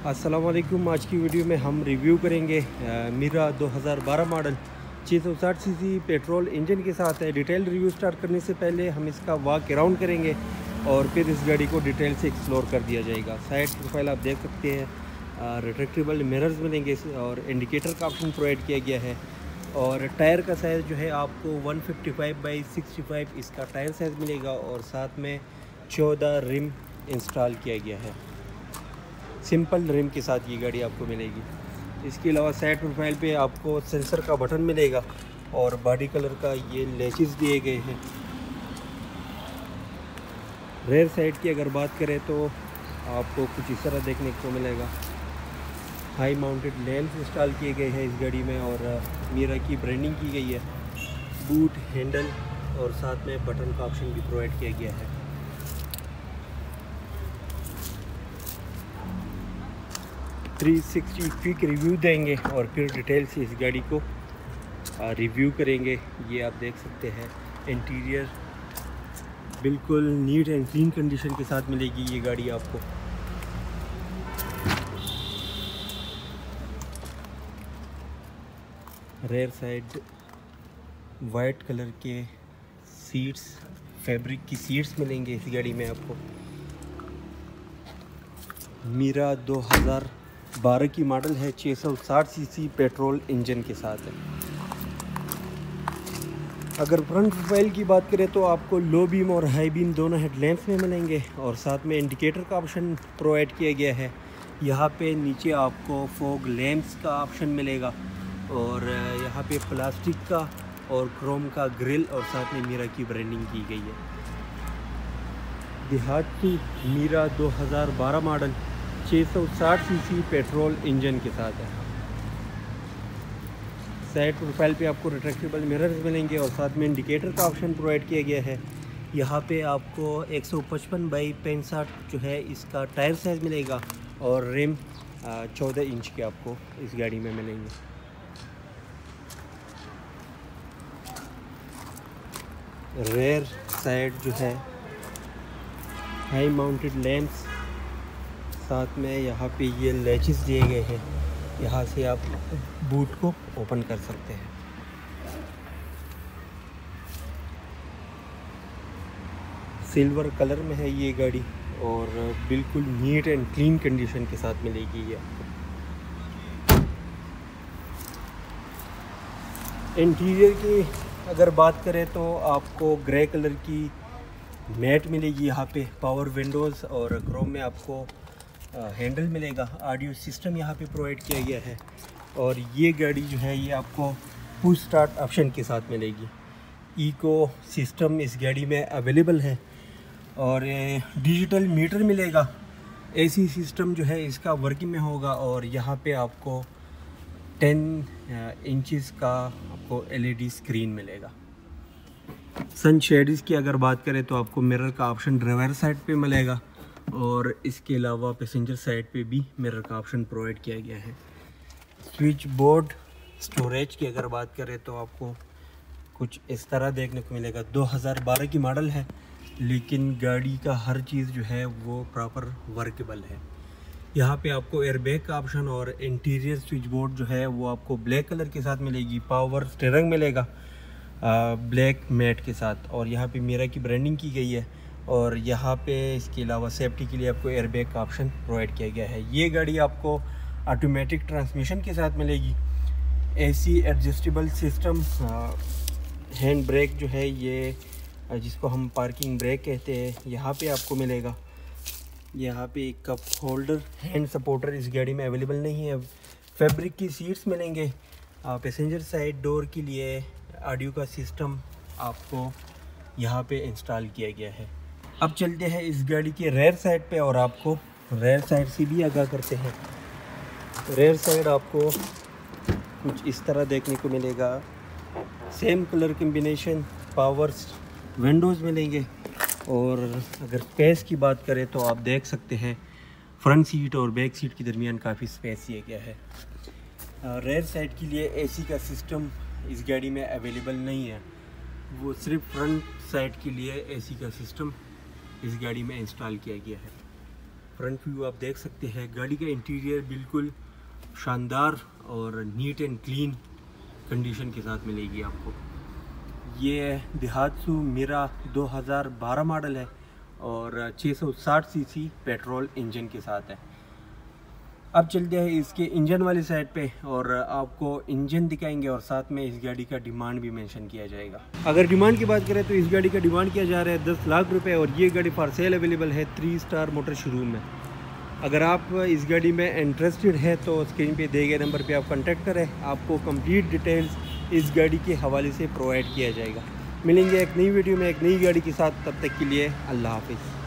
अस्सलाम वालेकुम। आज की वीडियो में हम रिव्यू करेंगे Mira 2012 model 660 CC petrol engine के साथ है। डिटेल रिव्यू स्टार्ट करने से पहले हम इसका वॉक अराउंड करेंगे और फिर इस गाड़ी को डिटेल से एक्सप्लोर कर दिया जाएगा। साइड प्रोफाइल आप देख सकते हैं, रिट्रैक्टेबल मिरर्स मिलेंगे और इंडिकेटर का ऑप्शन प्रोवाइड किया गया है। और टायर का साइज़ जो है आपको 155/65 इसका टायर साइज़ मिलेगा और साथ में 14 रिम इंस्टॉल किया गया है। सिंपल रिम के साथ ये गाड़ी आपको मिलेगी। इसके अलावा साइड प्रोफाइल पे आपको सेंसर का बटन मिलेगा और बॉडी कलर का ये लेसेस दिए गए हैं। रेयर साइड की अगर बात करें तो आपको कुछ इस तरह देखने को मिलेगा। हाई माउंटेड लैंप्स इंस्टॉल किए गए हैं इस गाड़ी में और मीरा की ब्रांडिंग की गई है। बूट हैंडल और साथ में बटन का ऑप्शन भी प्रोवाइड किया गया है। 360 क्विक रिव्यू देंगे और फिर डिटेल से इस गाड़ी को रिव्यू करेंगे। ये आप देख सकते हैं, इंटीरियर बिल्कुल नीट एंड क्लीन कंडीशन के साथ मिलेगी ये गाड़ी आपको। रेयर साइड वाइट कलर के सीट्स, फैब्रिक की सीट्स मिलेंगे इस गाड़ी में आपको। मीरा 2012 की मॉडल है, 660 सीसी पेट्रोल इंजन के साथ है। अगर फ्रंट प्रोफाइल की बात करें तो आपको लो बीम और हाई बीम दोनों हेडलैम्प्स में मिलेंगे और साथ में इंडिकेटर का ऑप्शन प्रोवाइड किया गया है। यहाँ पे नीचे आपको फॉग लैंप्स का ऑप्शन मिलेगा और यहाँ पे प्लास्टिक का और क्रोम का ग्रिल और साथ में मीरा की ब्रांडिंग की गई है। देहाती Mira 2012 model 660 CC petrol engine के साथ है। साइड प्रोफाइल पे आपको रिट्रैक्टेबल मिरर्स मिलेंगे और साथ में इंडिकेटर का ऑप्शन प्रोवाइड किया गया है। यहाँ पे आपको 155/65 जो है इसका टायर साइज़ मिलेगा और रिम 14 इंच के आपको इस गाड़ी में मिलेंगे। रेयर साइड जो है हाई माउंटेड लैंप्स, साथ में यहाँ पे ये लैचेस दिए गए हैं। यहाँ से आप बूट को ओपन कर सकते हैं। सिल्वर कलर में है ये गाड़ी और बिल्कुल नीट एंड क्लीन कंडीशन के साथ मिलेगी ये। इंटीरियर की अगर बात करें तो आपको ग्रे कलर की मैट मिलेगी। यहाँ पे पावर विंडोज़ और क्रोम में आपको हैंडल मिलेगा। ऑडियो सिस्टम यहाँ पे प्रोवाइड किया गया है और ये गाड़ी जो है ये आपको पुश स्टार्ट ऑप्शन के साथ मिलेगी। इको सिस्टम इस गाड़ी में अवेलेबल है और डिजिटल मीटर मिलेगा। एसी सिस्टम जो है इसका वर्किंग में होगा और यहाँ पे आपको 10 इंचेस का आपको एलईडी स्क्रीन मिलेगा। सन शेड्स की अगर बात करें तो आपको मिरर का ऑप्शन ड्राइवर साइड पे मिलेगा और इसके अलावा पैसेंजर साइड पे भी मिरर का ऑप्शन प्रोवाइड किया गया है। स्विच बोर्ड स्टोरेज की अगर बात करें तो आपको कुछ इस तरह देखने को मिलेगा। 2012 की मॉडल है लेकिन गाड़ी का हर चीज़ जो है वो प्रॉपर वर्केबल है। यहाँ पे आपको एयरबैग का ऑप्शन और इंटीरियर स्विच बोर्ड जो है वो आपको ब्लैक कलर के साथ मिलेगी। पावर स्टीयरिंग मिलेगा ब्लैक मैट के साथ और यहाँ पे मीरा की ब्रांडिंग की गई है और यहाँ पे इसके अलावा सेफ्टी के लिए आपको एयरबैग का ऑप्शन प्रोवाइड किया गया है। ये गाड़ी आपको ऑटोमेटिक ट्रांसमिशन के साथ मिलेगी। AC adjustable system, hand brake जो है ये जिसको हम पार्किंग ब्रेक कहते हैं यहाँ पे आपको मिलेगा। यहाँ पे एक कप होल्डर, हैंड सपोर्टर इस गाड़ी में अवेलेबल नहीं है। फैब्रिक की सीट्स मिलेंगे। पैसेंजर साइड डोर के लिए ऑडियो का सिस्टम आपको यहाँ पे इंस्टॉल किया गया है। अब चलते हैं इस गाड़ी के रेयर साइड पे और आपको रेयर साइड से भी आगाह करते हैं। रेयर साइड आपको कुछ इस तरह देखने को मिलेगा। Same colour combination, power Windows मिलेंगे और अगर स्पेस की बात करें तो आप देख सकते हैं फ्रंट सीट और बैक सीट के दरमियान काफ़ी स्पेस दिया गया है। रेयर साइड के लिए एसी का सिस्टम इस गाड़ी में अवेलेबल नहीं है, वो सिर्फ फ्रंट साइड के लिए एसी का सिस्टम इस गाड़ी में इंस्टॉल किया गया है। फ्रंट व्यू आप देख सकते हैं। गाड़ी का इंटीरियर बिल्कुल शानदार और नीट एंड क्लीन कंडीशन के साथ मिलेगी आपको। ये दहात्सु मिरा 2012 मॉडल है और 660 सीसी पेट्रोल इंजन के साथ है। अब चलते हैं इसके इंजन वाली साइड पे और आपको इंजन दिखाएंगे और साथ में इस गाड़ी का डिमांड भी मेंशन किया जाएगा। अगर डिमांड की बात करें तो इस गाड़ी का डिमांड किया जा रहा है 10 लाख रुपए और ये गाड़ी फॉर सेल अवेलेबल है 3 स्टार मोटर शोरूम में। अगर आप इस गाड़ी में इंटरेस्टेड है तो स्क्रीन पे दिए गए नंबर पे आप कांटेक्ट करें, आपको कंप्लीट डिटेल्स इस गाड़ी के हवाले से प्रोवाइड किया जाएगा। मिलेंगे एक नई वीडियो में एक नई गाड़ी के साथ, तब तक के लिए अल्लाह हाफिज़।